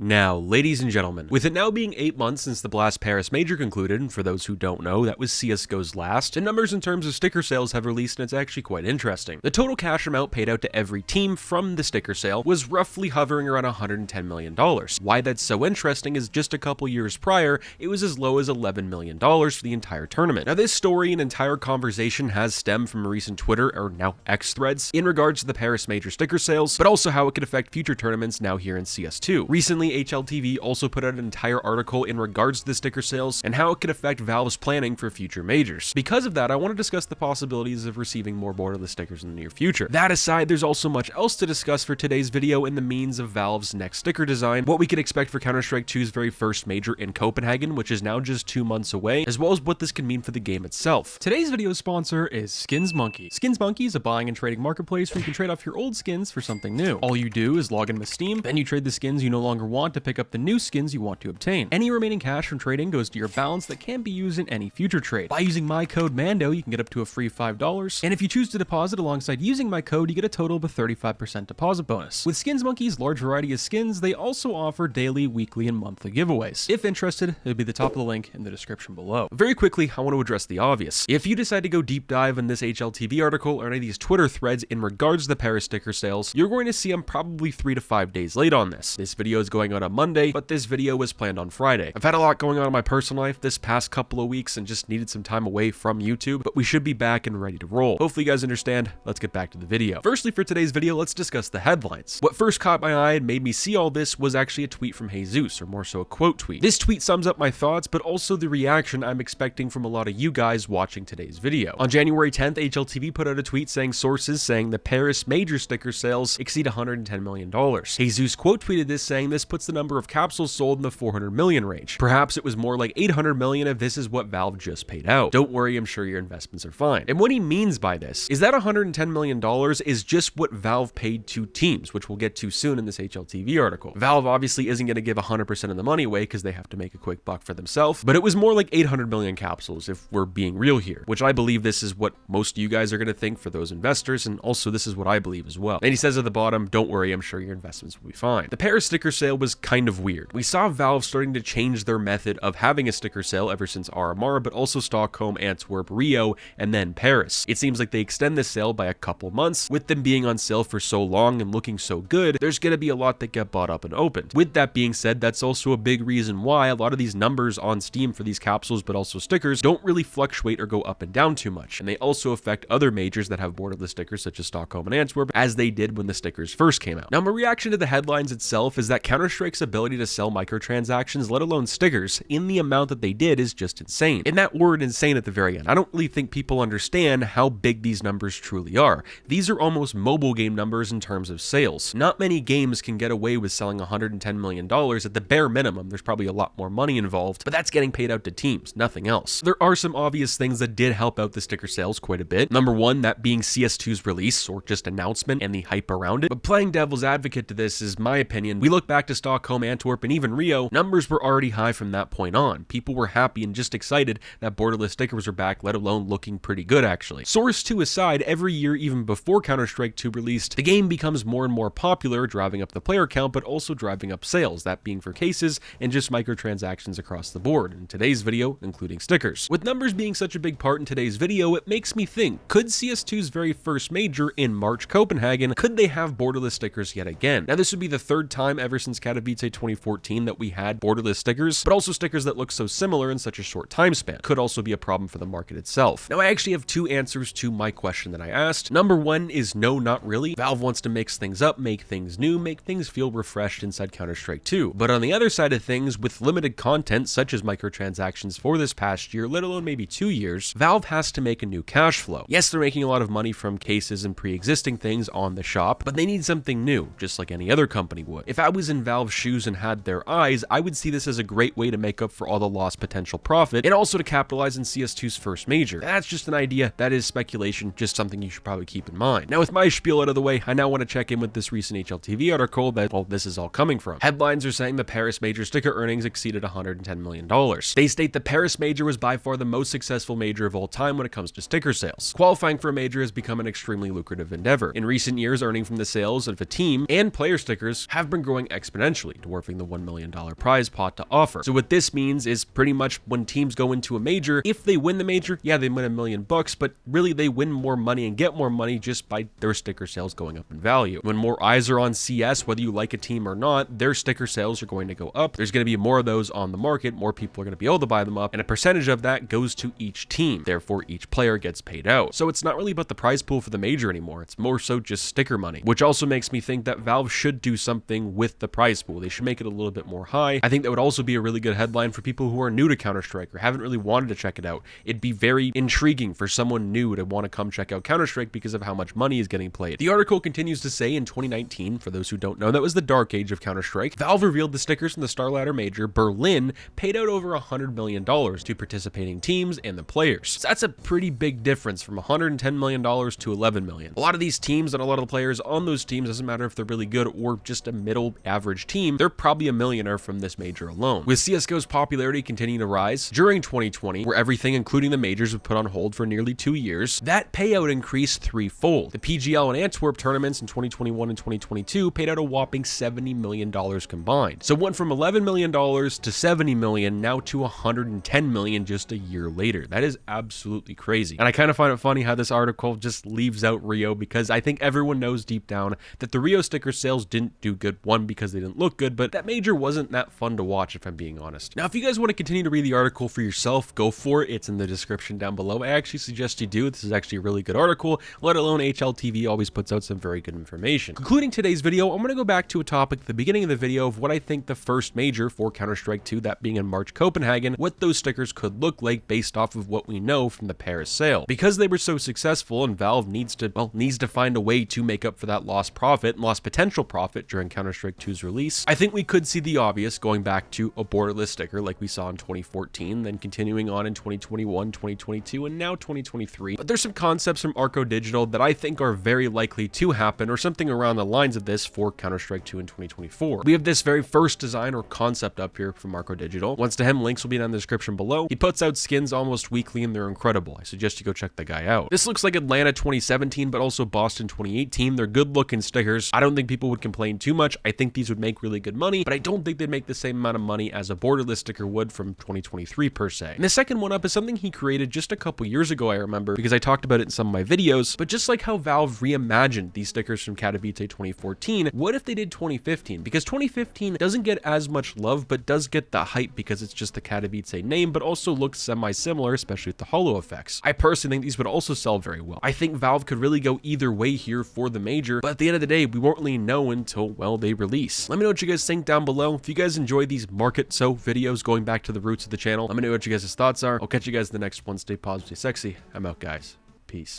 Now, ladies and gentlemen, with it now being 8 months since the Blast Paris Major concluded, and for those who don't know, that was CSGO's last, and numbers in terms of sticker sales have released, and it's actually quite interesting. The total cash amount paid out to every team from the sticker sale was roughly hovering around $110 million. Why that's so interesting is just a couple years prior, it was as low as $11 million for the entire tournament. Now, this story and entire conversation has stemmed from recent Twitter, or now X threads, in regards to the Paris Major sticker sales, but also how it could affect future tournaments now here in CS2. Recently, HLTV also put out an entire article in regards to the sticker sales and how it could affect Valve's planning for future majors. Because of that, I want to discuss the possibilities of receiving more borderless stickers in the near future. That aside, there's also much else to discuss for today's video in the means of Valve's next sticker design, what we can expect for Counter-Strike 2's very first major in Copenhagen, which is now just 2 months away, as well as what this can mean for the game itself. Today's video sponsor is Skins Monkey. Skins Monkey is a buying and trading marketplace where you can trade off your old skins for something new. All you do is log in with Steam, then you trade the skins you no longer want to pick up the new skins you want to obtain. Any remaining cash from trading goes to your balance that can be used in any future trade. By using my code MANDO, you can get up to a free $5, and if you choose to deposit alongside using my code, you get a total of a 35% deposit bonus. With Skins Monkey's large variety of skins, they also offer daily, weekly, and monthly giveaways. If interested, it'll be the top of the link in the description below. Very quickly, I want to address the obvious. If you decide to go deep dive in this HLTV article or any of these Twitter threads in regards to the Paris sticker sales, you're going to see I'm probably 3 to 5 days late on this. This video is going on Monday, but this video was planned on Friday. I've had a lot going on in my personal life this past couple of weeks and just needed some time away from YouTube, but we should be back and ready to roll. Hopefully you guys understand. Let's get back to the video. Firstly, for today's video, let's discuss the headlines. What first caught my eye and made me see all this was actually a tweet from Jesus, or more so a quote tweet. This tweet sums up my thoughts, but also the reaction I'm expecting from a lot of you guys watching today's video. On January 10th, HLTV put out a tweet saying sources saying the Paris Major sticker sales exceed $110 million. Jesus quote tweeted this saying this puts the number of capsules sold in the 400 million range. Perhaps it was more like 800 million if this is what Valve just paid out. Don't worry, I'm sure your investments are fine. And what he means by this is that $110 million is just what Valve paid to teams, which we'll get to soon in this HLTV article. Valve obviously isn't going to give 100% of the money away because they have to make a quick buck for themselves, but it was more like 800 million capsules if we're being real here, which I believe this is what most of you guys are going to think for those investors, and also this is what I believe as well. And he says at the bottom, don't worry, I'm sure your investments will be fine. The Paris sticker sale was kind of weird. We saw Valve starting to change their method of having a sticker sale ever since RMR, but also Stockholm, Antwerp, Rio, and then Paris. It seems like they extend this sale by a couple months. With them being on sale for so long and looking so good, there's going to be a lot that get bought up and opened. With that being said, that's also a big reason why a lot of these numbers on Steam for these capsules, but also stickers, don't really fluctuate or go up and down too much. And they also affect other majors that have borderless stickers such as Stockholm and Antwerp, as they did when the stickers first came out. Now, my reaction to the headlines itself is that Counter-Strike's ability to sell microtransactions, let alone stickers, in the amount that they did is just insane. And that word insane at the very end, I don't really think people understand how big these numbers truly are. These are almost mobile game numbers in terms of sales. Not many games can get away with selling $110 million at the bare minimum. There's probably a lot more money involved, but that's getting paid out to teams, nothing else. There are some obvious things that did help out the sticker sales quite a bit. Number one, that being CS2's release, or just announcement, and the hype around it. But playing devil's advocate to this is my opinion. We look back to Stockholm, Antwerp, and even Rio, numbers were already high from that point on. People were happy and just excited that borderless stickers were back, let alone looking pretty good actually. Source 2 aside, every year even before Counter-Strike 2 released, the game becomes more and more popular, driving up the player count, but also driving up sales, that being for cases and just microtransactions across the board. In today's video, including stickers. With numbers being such a big part in today's video, it makes me think, could CS2's very first major in March Copenhagen, could they have borderless stickers yet again? Now, this would be the third time ever since Katowice 2014 that we had borderless stickers, but also stickers that look so similar in such a short time span. Could also be a problem for the market itself. Now, I actually have two answers to my question that I asked. Number one is no, not really. Valve wants to mix things up, make things new, make things feel refreshed inside Counter-Strike 2. But on the other side of things, with limited content such as microtransactions for this past year, let alone maybe 2 years, Valve has to make a new cash flow. Yes, they're making a lot of money from cases and pre-existing things on the shop, but they need something new, just like any other company would. If I was in Valve's shoes and had their eyes, I would see this as a great way to make up for all the lost potential profit, and also to capitalize in CS2's first major. That's just an idea, that is speculation, just something you should probably keep in mind. Now, with my spiel out of the way, I now want to check in with this recent HLTV article that all this is all coming from. Headlines are saying the Paris Major sticker earnings exceeded $110 million. They state the Paris Major was by far the most successful major of all time when it comes to sticker sales. Qualifying for a major has become an extremely lucrative endeavor. In recent years, earning from the sales of a team and player stickers have been growing exponentially. exponentially, dwarfing the $1 million prize pot to offer. So what this means is pretty much when teams go into a major, if they win the major, yeah, they win $1 million, but really they win more money and get more money just by their sticker sales going up in value. When more eyes are on CS, whether you like a team or not, their sticker sales are going to go up. There's going to be more of those on the market, more people are going to be able to buy them up, and a percentage of that goes to each team. Therefore, each player gets paid out. So it's not really about the prize pool for the major anymore. It's more so just sticker money, which also makes me think that Valve should do something with the prize pool. They should make it a little bit more high. I think that would also be a really good headline for people who are new to Counter-Strike or haven't really wanted to check it out. It'd be very intriguing for someone new to want to come check out Counter-Strike because of how much money is getting played. The article continues to say in 2019, for those who don't know, that was the dark age of Counter-Strike, Valve revealed the stickers from the StarLadder Major Berlin paid out over $100 million to participating teams and the players. So that's a pretty big difference from $110 million to $11 million. A lot of these teams and a lot of the players on those teams, doesn't matter if they're really good or just a middle average team, they're probably a millionaire from this major alone. With CSGO's popularity continuing to rise during 2020, where everything including the majors was put on hold for nearly 2 years, that payout increased threefold. The PGL and Antwerp tournaments in 2021 and 2022 paid out a whopping $70 million combined. So it went from $11 million to $70 million, now to $110 million just a year later. That is absolutely crazy. And I kind of find it funny how this article just leaves out Rio, because I think everyone knows deep down that the Rio sticker sales didn't do good. One, because they didn't look good, but that major wasn't that fun to watch, if I'm being honest. Now, if you guys want to continue to read the article for yourself, go for it. It's in the description down below. I actually suggest you do. This is actually a really good article, let alone HLTV always puts out some very good information. Concluding today's video, I'm going to go back to a topic at the beginning of the video of what I think the first major for Counter-Strike 2, that being in March Copenhagen, what those stickers could look like based off of what we know from the Paris sale. Because they were so successful and Valve needs to find a way to make up for that lost profit and lost potential profit during Counter-Strike 2's release, I think we could see the obvious going back to a borderless sticker like we saw in 2014, then continuing on in 2021, 2022, and now 2023. But there's some concepts from Arco Digital that I think are very likely to happen, or something around the lines of this for Counter-Strike 2 in 2024. We have this very first design or concept up here from Arco Digital. Once to him, links will be down in the description below. He puts out skins almost weekly and they're incredible. I suggest you go check the guy out. This looks like Atlanta 2017, but also Boston 2018. They're good looking stickers. I don't think people would complain too much. I think these would make really good money, but I don't think they'd make the same amount of money as a borderless sticker would from 2023 per se. And the second one up is something he created just a couple years ago, I remember, because I talked about it in some of my videos, but just like how Valve reimagined these stickers from Katowice 2014, what if they did 2015? Because 2015 doesn't get as much love, but does get the hype because it's just the Katowice name, but also looks semi-similar, especially with the holo effects. I personally think these would also sell very well. I think Valve could really go either way here for the major, but at the end of the day, we won't really know until, well, they release. Let me know what you guys think down below. If you guys enjoy these market so videos going back to the roots of the channel, let me know what you guys' thoughts are. I'll catch you guys in the next one. Stay positive, stay sexy. I'm out, guys. Peace.